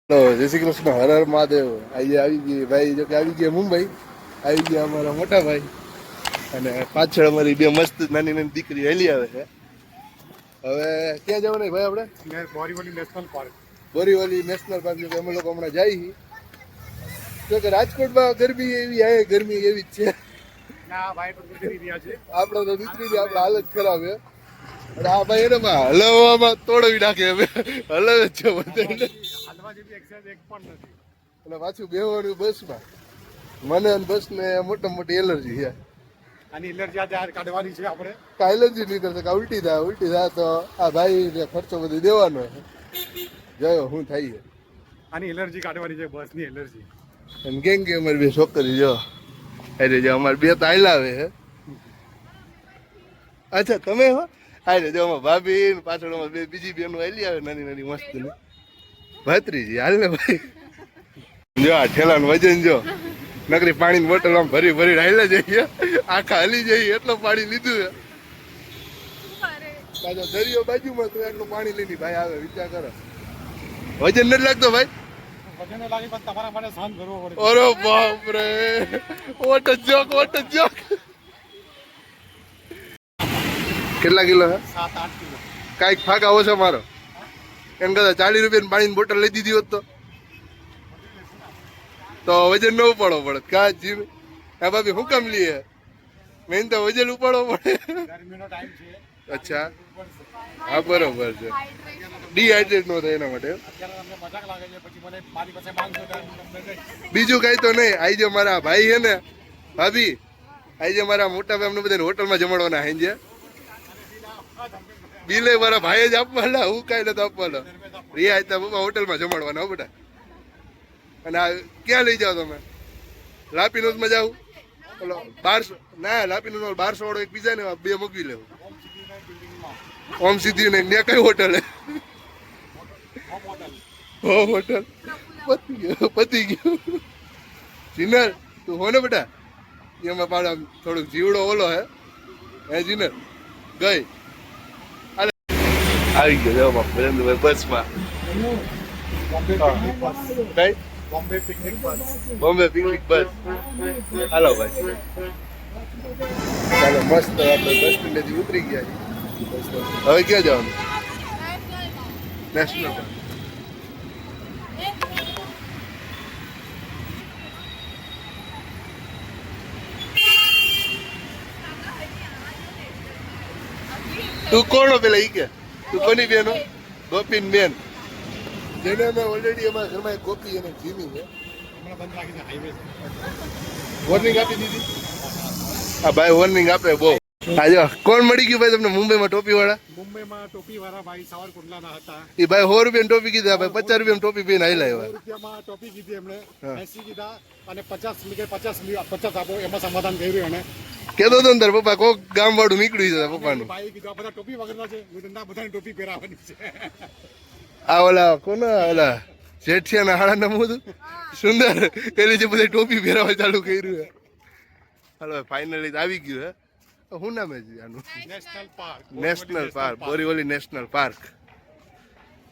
જય શ્રી કૃષ્ણ, હર હર મહાદેવ. આવી ગઈ ભાઈ, જો કે આવી ગયા મુંબઈ, આવી ગયા અમારા મોટા ભાઈ, અને પાછળ અમારી બે મસ્ત નાની નાની દીકરી હેલી આવે છે. હવે ક્યાં જવાનું ભાઈ આપણે? Borivali national park. Borivali national park જો કે અમે લોકો હમણાં જઈએ. જો કે રાજકોટમાં ગરમી એવી આવે, ગરમી એવી જ છે. ના ભાઈ તો નીકળી રહ્યા છે. આપણે તો નીકળી આપણે હાલત ખરાબ છે. અને આ ભાઈ એને હલવામાં તોડવી નાખે, હવે હલવે જ છે બધા. હાલવા જેવી એક્સરસાઇઝ એક પણ નથી. અને પાછું બેહવાનું બસમાં, મને અને બસ ને મોટા મોટી એલર્જી છે. આની એલર્જી આજે કાઢવાની છે આપણે. એલર્જી નહીં કરતા, ઉલટી થાય તો આ ભાઈ ખર્ચો બધો દેવાનો છે. જોયો શું થાય છે. આની એલર્જી કાઢવાની છે, બસની એલર્જી. અને કેમ કે અમારી બે છોકરી જો અરે જો અમારે બે તો આયલાવે છે. અચ્છા તમે હો અરે જો અમાર ભાભી પાછળ અમારે બે બીજી બેનો આયલી આવે નાની નાની મસ્ત ની ભાત્રીજી. હાલ ને ભાઈ જો આ ઠેલાનું વજન જો, નકરી પાણીની બોટલ આમ ભરી ભરી હાલ્યા જઈએ, આખા હલી જઈએ એટલું પાણી લીધું છે. પાછો દરિયો બાજુમાં તો એટલું પાણી લઈને ભાઈ આવે, વિચાર કરો. વજન નથી લાગતો ભાઈ? વજન લાગે પણ તમારા માટે સહન કરવો પડે. અરે બાપ રે, વોટ જોક. કેટલા કિલો હે? 7-8 કિલો. કાંઈક ફાક આવો છે મારો. એમ કહેતા 40 રૂપિયાની પાણીની બોટલ લઈ દીધી હોત તો વજન ન ઉપાડવો પડે. કા જીમ હા ભાભી શું કામ લઈએ? મેન તો વજન ઉપાડવો પડે. ગરમીનો ટાઈમ છે. અચ્છા હા બરોબર છે. ડિહાઇડ્રેટ ન થાય એના માટે. અત્યારે તમને મજાક લાગે છે, પછી મને મારી પાસે માંગશો ત્યારે તમને નહીં. બીજું કઈ તો નહીં. આઈ જે મારા ભાઈ છે ને ભાભી, આઈ જે મારા મોટા ભાઈ અમને બધાને હોટલમાં જમાડવાના હાઈ છે. બિલે મારા ભાઈ જ આપવાના, હું કઈ નથી આપવાનો. રિયા હતા પપ્પા હોટલમાં જમાડવાના હો બેટા. અને આ ક્યાં લઈ જાઓ તમે? લાપીનોઝમાં જાવ? ઓલો 1200 ના લાપીનોઝ 1200 વાળો એક બીજા ને બે મૂકી લેવું. ઓમ સિદ્ધિ ને ત્યાં કઈ હોટલ હે? હોટલ પતી ગયું. જીનર તું હો ને બેટા, એમાં પાછા થોડુંક જીવડો ઓલો હે જીનર ગઈ આવી ગયો બસમાં. કઈ બોમ્બે પિકનિક બસ. બોમ્બે પિકનિક બસ. હાલો ભાઈ, ચાલો મસ્ત આપણે બસ સ્ટેન્ડેથી ઉતરી ગયા. હવે ક્યાં જવાનું? National park. તું કોણ પેલા ઈ કે? તું કોની બેન? ગોપીન બેન, જેને અમે ઓલરેડી અમારા ઘરમાં એક ગોપી અને જીમી છે. હમણાં બંધ રાખી છે હાઈવે. વોર્નિંગ આપી દીધી. હા ભાઈ વોર્નિંગ આપે બહુ. હા જો કોણ મળી ગયું ભાઈ તમને મુંબઈમાં ટોપી વાળા? મુંબઈમાં ટોપી વાળા ભાઈ સાવરકુંડલાના હતા. એ ભાઈ 100 રૂપિયા ટોપી કીધા, ભાઈ 50 રૂપિયા ટોપી પીને આયલા એવા. 100 રૂપિયામાં ટોપી કીધી એમણે, 80 કીધા અને 50 આપો, એમાં સમાધાન કર્યું એને. કેતો તો ને તાર પપ્પા કોક ગામ વાળું નીકળ્યું છે પપ્પાનું. ભાઈ કીધું આ બધા ટોપી વગરના છે. ના બધાની ટોપી પહેરાવાની છે. આ ઓલા કોના ઓલા જેઠિયાના હાડાના મોઢું સુંદર પેલી જે બધા ટોપી પહેરાવા ચાલુ કર્યું છે. હાલો ફાઇનલી આવી ગયું હે. શું નામ છે આનું? National park. National park, Borivali national park.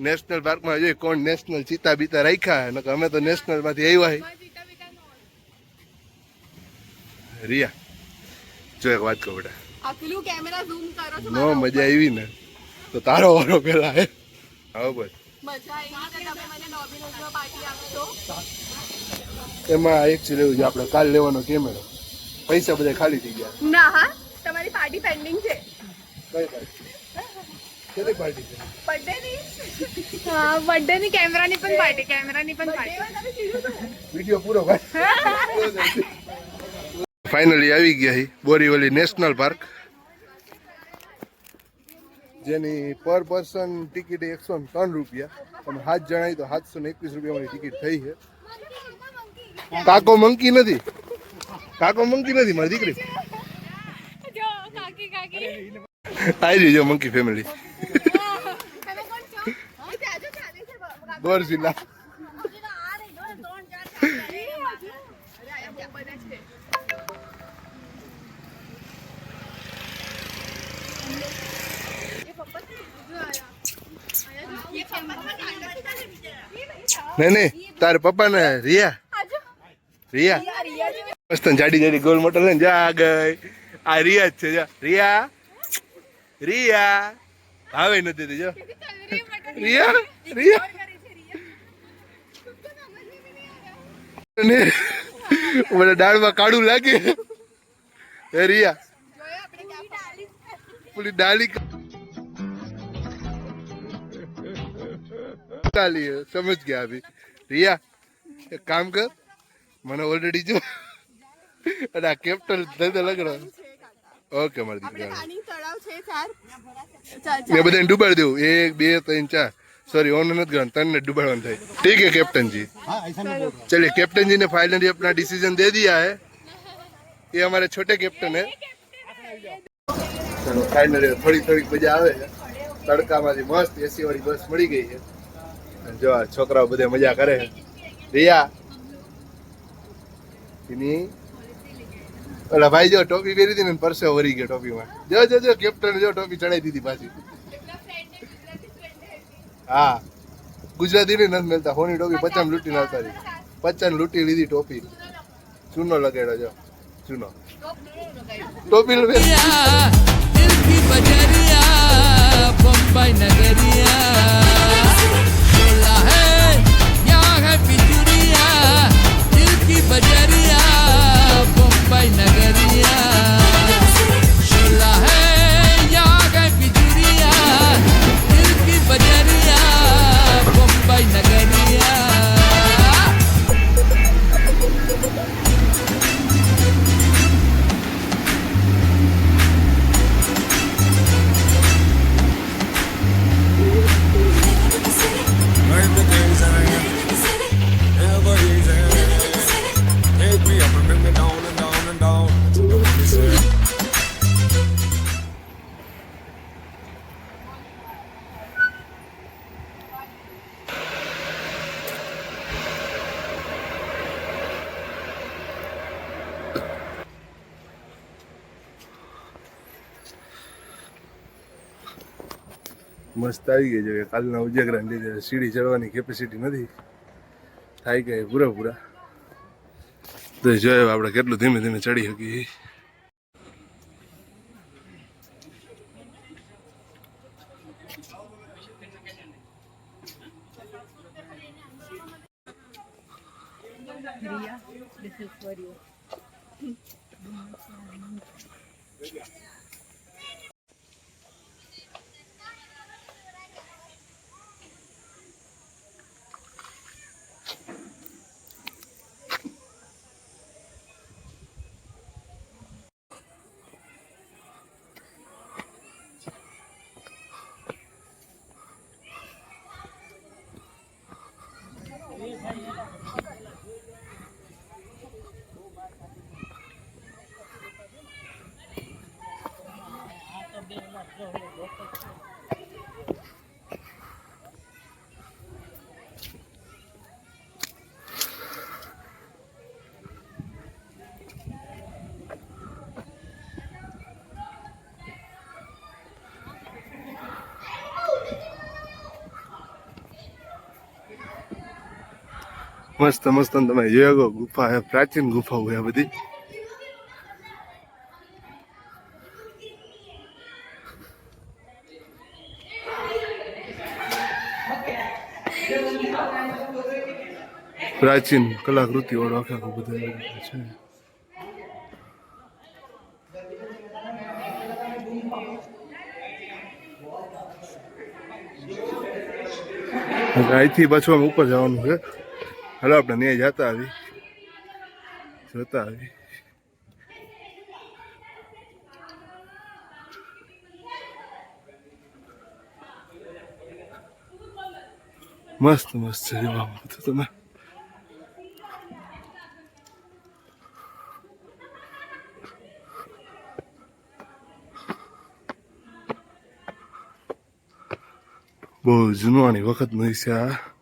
National પાર્કમાં જોઈએ કોણ નેશનલ ચિતા બીતા રાખ્યા હે. અમે તો નેશનલ માંથી આવ્યા. રિયા જો એક વાત કહું બેટા, નો મજા આવી ને તો તારો વારો પેલા હે. હા બસ એમાં એકચ્યુઅલી એવું છે, આપણે કાલ લેવાનો કેમેરો, પૈસા બધા ખાલી થઈ ગયા. ના હા, તમારી પાર્ટી પેન્ડિંગ છે. કઈ પાર્ટી? કેટલી પાર્ટી છે? બર્થડે ની. હા બર્થડે ની, કેમેરાની પણ પાર્ટી, કેમેરાની પણ પાર્ટી. વિડિયો પૂરો ભાઈ. ફાઇનલી આવી ગયા બોરીવલી નેશનલ પાર્ક, જેની પર પર્સન ટિકિટ 103 રૂપિયા. તમે 7 જણા તો 721 રૂપિયાની ટિકિટ થઈ છે. કાકો મંકી નથી, કાકો મંકી નથી મારી દીકરી. આવી જો મંકી ફેમિલી. ગોરજીલા ये નહીં નહીં તારે પપ્પાને રિયા મસ્ત જાડી જાડી ગોલ મોટો લઈને જા ગઈ આ રિયા જ છે જા રિયા રિયા ભાવે નથી દેતી જો રિયા રિયા મને દાળમાં કાળું લાગે હે રિયા પેલી ડાલી કાલી સમજ ગયા અભી રિયા એક કામ કર મને ઓલરેડી જો અને આ કેપ્ટન ધંધો લગડો ઓકે મારી દીકરા મેં બધાને ડૂબાડી દેવું 1 2 3 4 सॉरी ओन નથી ગણ તને ડૂબાડવાનું થાય ठीक है कैप्टन जी हाँ ऐसा नहीं बोल रहा चलिए कैप्टन जी ने फाइनली अपना डिसीजन दे दिया है ये हमारे छोटे कैप्टन है चलो फाइनली थोड़ी थोड़ी मजा આવે છે તડકામાંથી મસ્ત એસી વાળી બસ મળી ગઈ છે અને જો આ છોકરાઓ બધે મજા કરે છે રિયા એની ઓલા ભાઈ જો ટોપી પહેરી હતી ને પરસે વરી ગયો ટોપીમાં જો જો જો કેપ્ટન જો ટોપી ચડાઈ દીધી પાછી હા ગુજરાતી ને નથી મળતા હોની ટોપી 50 લૂંટીને આવતા રહી 50 લૂંટી લીધી ટોપી ચૂનો લગાડ્યો જો ચૂનો ટોપી दिल की बजरिया बम्बई नगरिया बोला है यहाँ है बिजुरिया दिल की बजरिया बम्बई नगरिया बोला है यहाँ है बिजुरिया दिल की बजरिया बम्बई नगरिया Right the days I never easy. Take me up and bring me down and down and down. મસ્ત આવી ગઈ છે કાલના ઉજાગરાને લીધે સીડી ચડવાની કેપેસિટી નથી થાય ગઈ પૂરા તો જોયો આપણે કેટલું ધીમે ધીમે ચડી શકીએ મસ્ત મસ્ત તમે જોયો ગુફા હે પ્રાચીન ગુફાઓ હે બધી પ્રાચીન કલાકૃતિ વાળો આખા બધા છે અહીંથી પાછું આમ ઉપર જવાનું છે હાલો આપણે ત્યાં જતા આવી જોતા આવી મસ્ત મસ્ત છે જોવામાં બધું તમે બહુ જૂનવાણી વખતનું છે આ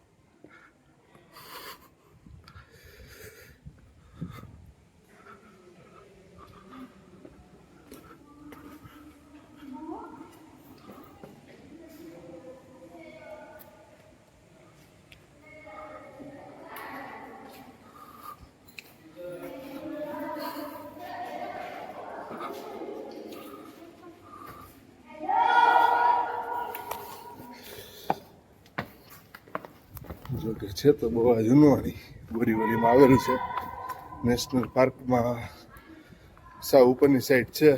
જો કે છે તો બહુ જૂનવાણી બોરીવલીમાં આવેલું છે નેશનલ પાર્કમાં સાવ ઉપરની સાઈડ છે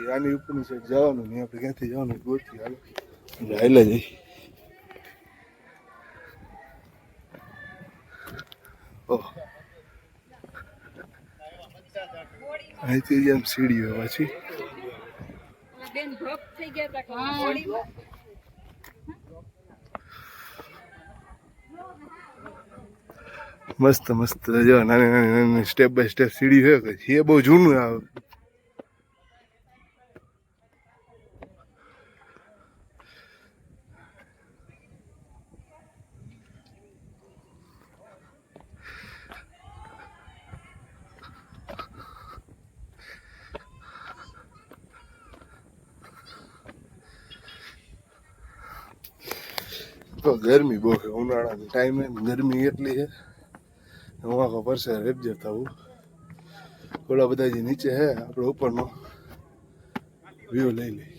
આની ઉપરની સાઈડ જવાનું નહીં આપણે ક્યાંથી જવાનું ગોતી હાલો હાલે જઈ ઓહ અહીંથી જેમ સીડી હોય પાછી મસ્ત મસ્ત જો નાની નાની સ્ટેપ બાય સ્ટેપ સીડી છે એ બહુ જૂનું આવે તો ગરમી બહુ છે ઉનાળાના ટાઈમે ગરમી એટલી છે હું આખો પરસે રેપ જતા હું ઓલા બધા જે નીચે છે આપણે ઉપરનો વ્યૂ લઈ લઈ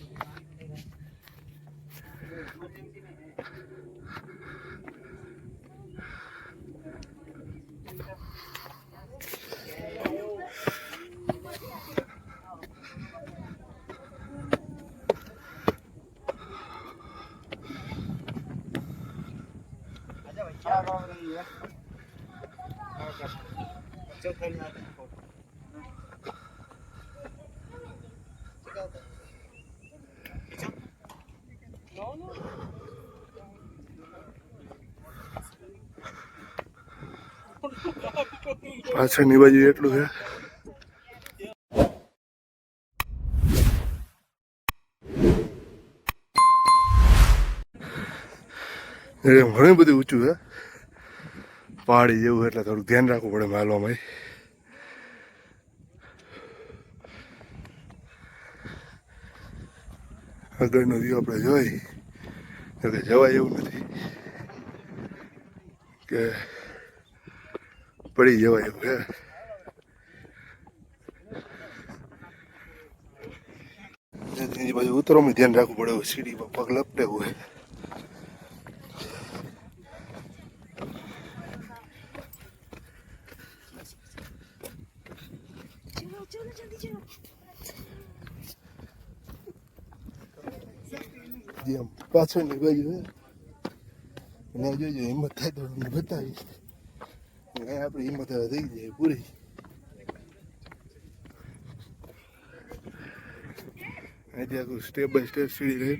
પાછળની બાજુ એટલું છે ઘણું બધું ઊંચું છે પહાડી જેવું એટલે થોડું ધ્યાન રાખવું પડે માલવામાં આગળનો વ્યૂ આપણે જોઈ કે જવાય એવું નથી કે પડી જવાય એવું છે એની બાજુ ઉતરવામાં ધ્યાન રાખવું પડે એવું સીડીમાં પગ લપટે હોય જેમ પાછળની બાજુ હે અને જોજો હિંમત થાય તો તમને બતાવીશ આપણી હિંમત હવે થઈ જાય પૂરી અહીંથી આખું સ્ટેપ બાય સ્ટેપ સીડી રહી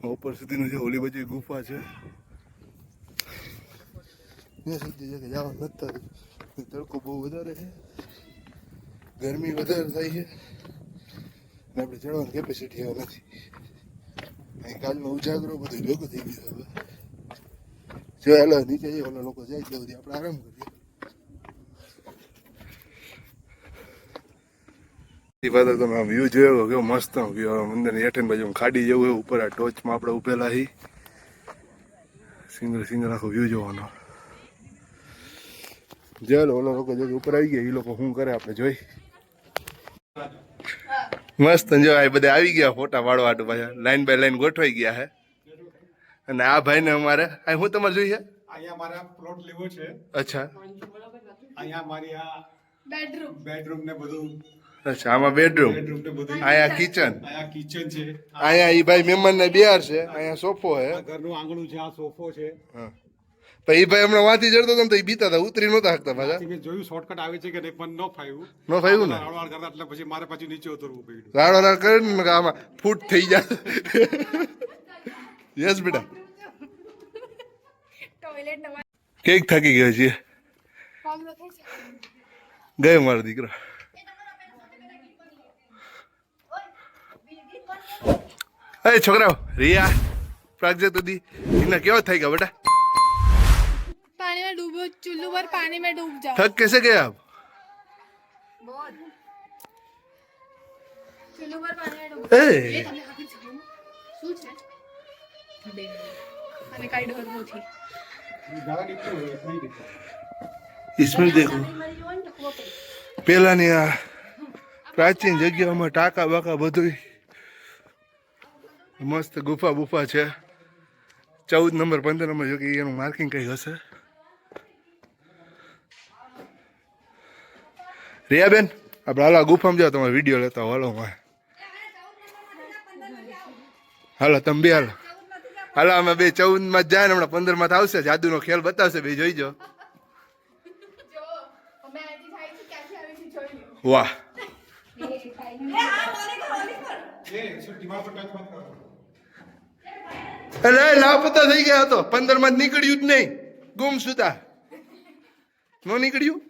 ઉપર સુધીનું જે ઓલી બાજુ ગુફા છે ત્યાં સુધી છે કે જવા નથી તડકો બહુ વધારે છે ગરમી વધારે થાય છે અને આપણે ચડવાની કેપેસિટી હવે નથી અહીં કાલનો ઉજાગરો બધું ભેગું થઈ ગયું હવે જો હાલો નીચે જઈએ ઓલા લોકો જાય ત્યાં સુધી આપણે આરામ કરીએ તમે આ વ્યૂ જોયો કેવો મસ્ત વ્યૂ મંદિરની હેઠળ બાજુ ખાડી જેવું હોય ઉપર આ ટોચમાં આપણે ઉભેલા હી સિંગલ આખો વ્યૂ જોવાનો ચાલો ઓલા લોકો જો ઉપર આવી ગયા એ લોકો શું કરે આપણે જોઈ મસ્ત જો આ બધા આવી ગયા ફોટા પાડવા હાટુ પાછા લાઈન બાય લાઈન ગોઠવાઈ ગયા હે અને આ ભાઈને અમારે આ હું તમારે જોઈએ અહીંયા મારા પ્લોટ લેવો છે અચ્છા અહીંયા મારી આ બેડરૂમ ને બધું અચ્છા આમાં બેડરૂમ ને બધું અહીંયા કિચન અહીંયા કિચન છે અહીંયા એ ભાઈ મહેમાન ને બિહાર છે અહીંયા સોફો હે આ ઘરનું આંગણું છે આ સોફો છે હા પણ એ ભાઈ હમણાં વાંથી ચડતો હતો ને તો એ બીતા હતા ઉતરી નહોતા શકતા પાછા મેં જોયું શોર્ટકટ આવે છે કે નહીં પણ ન ફાવ્યું ન ફાવ્યું ને હળવાળ કરતા એટલે પછી મારે પછી નીચે ઉતરવું પડ્યું રાડો કરીને મેં આમાં ફૂટ થઈ જાય યસ બેટા કેક થાકી ગયો છે ગયો મારો દીકરો અરે છોકરાઓ રિયા પ્રાગજ્યોત દી इतना કેવો થઈ ગયો બેટા पानी में डूबो चुल्लू पर पानी में डूब जाओ थक कैसे गए आप बहुत चुल्लू पर पानी में डूब ए શું છે અને કાઈ ડોર નથી इसमें देखो પેલાની આ પ્રાચીન જગ્યામાં ટાંકા બાકા બધું મસ્ત ગુફા છે 14 નંબર 15 નંબર જો કે એનું માર્કિંગ કઈ હશે. રિયાબેન આપણે હાલો ગુફામાં જાઓ, તમારે વિડીયો લેતા હાલો. હાલો તમે બે હાલો. હાલો અમે બે 14 માં જાય ને હમણાં 15 માં આવશે, જાદુનો ખેલ બતાવશે, બે જોઈજો. વાહ અરે લાપતા થઈ ગયા હતો, 15 માં નીકળ્યું જ નહીં, ગુમ સુતા નો નીકળ્યું.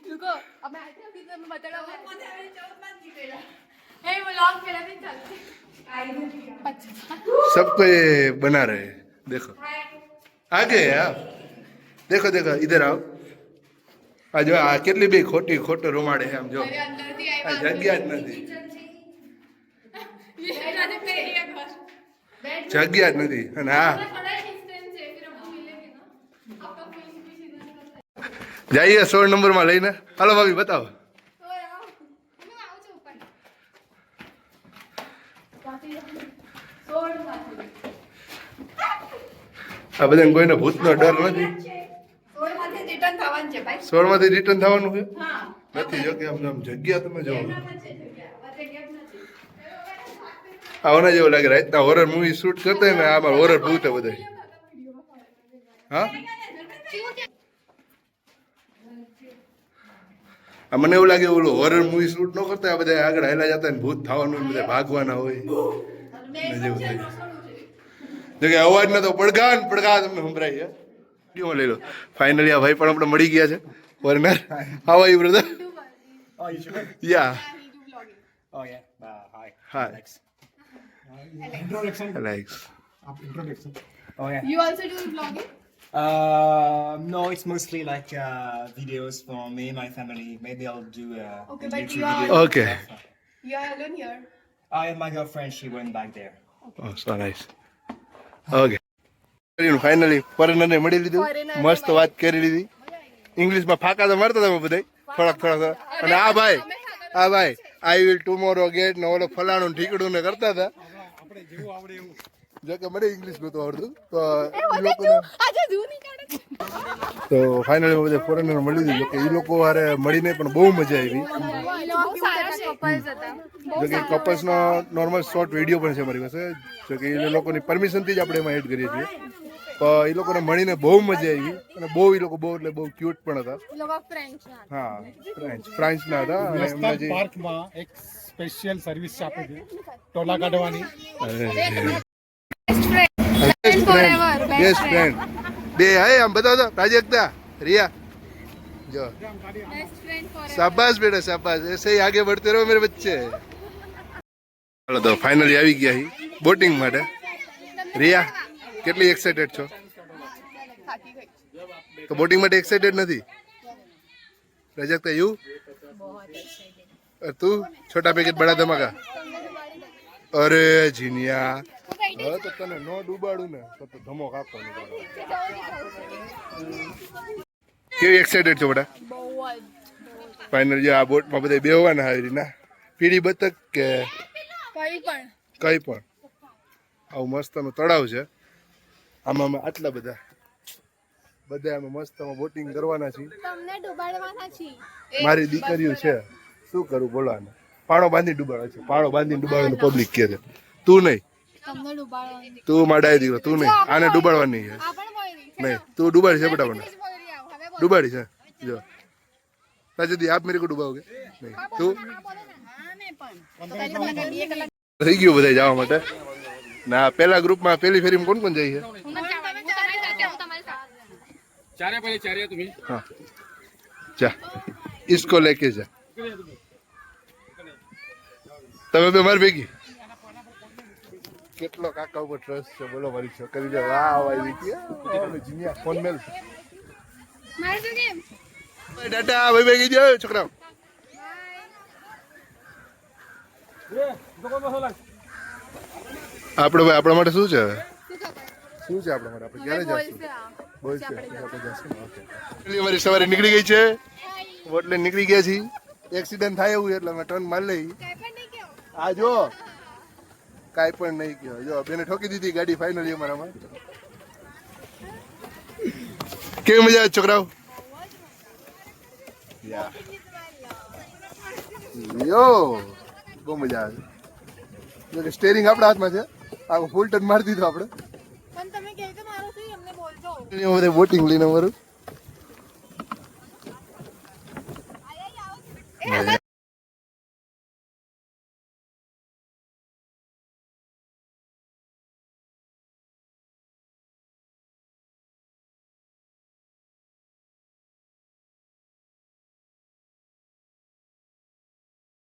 सबको ये बना रहे हैं. देखो आगे आओ, देखो देखो इधर आओ. આ જો આ કેટલી બી ખોટો રૂમાડે છે આમ જો, આ જગ્યા જ નથી, જગ્યા જ નથી. અને આ જઈએ 16 નંબર માં લઈને. હાલો ભાભી બતાવો. આ બધાને કોઈને ભૂતનો ડર નથી. 16 માંથી રિટર્ન થવાનું છે નથી. જો કે આમ જગ્યા તમે જો આવના જેવું લાગે. રાતના હોરર મૂવી શૂટ કરતા હોય ને આમાં હોરર ભૂત બધા. હા મને એવું લાગે ઓલું હોરર મૂવી શૂટ ન કરતા બધા આગળ હાલા જતા ને ભૂત થવાનું બધા ભાગવાના હોય જેવું થાય. જો કે અવાજના તો પડઘા તમને સંભળાય છે. કેવું લઈ લો. ફાઇનલી આ ભાઈ પણ આપણે મળી ગયા છે. વરનાર how are you brother? Oh, you sure? Yeah Oh, yeah. Hi. Hi. Alex. Introduction. Likes. Introduction. Oh, yeah. You also do vlogging? No, it's mostly like videos for me and my family. Maybe I'll do Okay, a but YouTube you are- video. Okay. You are alone here. I and my girlfriend, she went back there. Oh, so nice. Okay. Finally ફોરેનરને મળી લીધું, મસ્ત વાત કરી લીધી. ઇંગ્લિશમાં ફાકા તો મારતા તમે બધા થોડાક. અને આ ભાઈ આઈ વિલ ટુમોરો ગેટ ને ઓલો ફલાણું ઠીકડું ને કરતા હતા. આપણે જેવું આવડે એવું. જો કે મને ઇંગ્લિશ નહોતું આવડતું તો એ લોકોને તો ફાઇનલી બધા ફોરેનર મળી લીધું. જો કે એ લોકો હારે મળીને પણ બહુ મજા આવી. જો કે કપલ્સનો નોર્મલ શોર્ટ વિડીયો પણ છે મારી પાસે. જો કે એ લોકોની પરમિશનથી જ આપણે એમાં એડ કરીએ છીએ. તો એ લોકોને મળીને બહુ મજા આવી અને બહુ એ લોકો એટલે બહુ ક્યુટ પણ હતા. હા ફ્રાન્સના હતા. અને એમના નેશનલ જે પાર્કમાં એક સ્પેશિયલ સર્વિસ છે આપી હતી ટોલા કાઢવાની. બેસ્ટ ફ્રેન્ડ બે હે આમ બતાવો તો પ્રાજક્તા રિયા જો શાબાશ બેટા શાબાશ ऐसे ही आगे बढ़ते रहो मेरे बच्चे. હાલો તો ફાઇનલી આવી ગયા હી બોટિંગ માટે. રિયા કેટલી એક્સાઇટેડ છો? તો બોટિંગ માટે એક્સાઇટેડ નથી? રજકતા યુ તું છોટા પેકેટ બડા ધમાકા. અરે જીનિયા હવે તો તને નો ડૂબાડું ને તો ધમો કાપવાનું. કેવી એક્સાઇટેડ છો બેટા? ફાઇનલ જો આ બોટમાં બધા બેહવાના આવી રીતના પીડી બતક કે કઈ પણ આવું મસ્ત તળાવ છે. આમાં આટલા બધા આમાં મસ્ત બોટિંગ કરવાના છે. મારી દીકરીઓ છે શું કરું બોલો આને. પાણો બાંધી ડૂબાડો છે. પાણો બાંધીને ડૂબાડવાનું પબ્લિક કહે છે. તું નહીં, તું માડાઈ દીકરો તું નહીં. આને ડૂબાડવાની છે નહીં. તું ડૂબાડી છે બેટા મને ડૂબાડી છે. જો તાજુદી આપ મેરે કો ડૂબાઓગે નહીં. તું થઈ ગયું બધા જવા માટે. ના પેલા ગ્રુપમાં પેલી ફેરીમાં કોણ કોણ જાય છે? हाँ जा इसको लेके जा. તમે બે મારી ભેગી કેટલો કાકા ઉપર ટ્રસ્ટ છે બોલો મારી છોકરી ને. વાહ આવી જીનિયા ફોન મેલ ડાટા ભાઈ ભેગી જાઓ છોકરાઓ. આપણે ભાઈ આપણા માટે શું છે હવે? શું છે આપણા માટે? આપણે ક્યારે જઈશું? બોલશે આપણે જઈશું. ઓકે અમારી સવારે નીકળી ગઈ છે એટલે નીકળી ગયા છીએ. એક્સિડન્ટ થાય એવું એટલે અમે ટર્ન મારી લઈ. આ જો કાંઈ પણ નહીં કહો. જો બેને ઠોકી દીધી ગાડી ફાઇનલી અમારામાં. કેવી મજા આવે છોકરાઓ? યો બહુ મજા આવે. સ્ટેરિંગ આપણા હાથમાં છે. આ ફૂલ ટર્ન મારી દીધો આપણે. પણ તમે કેવી રીતે મારો છો એમને બોલજો. વોટિંગ લઈને અમારું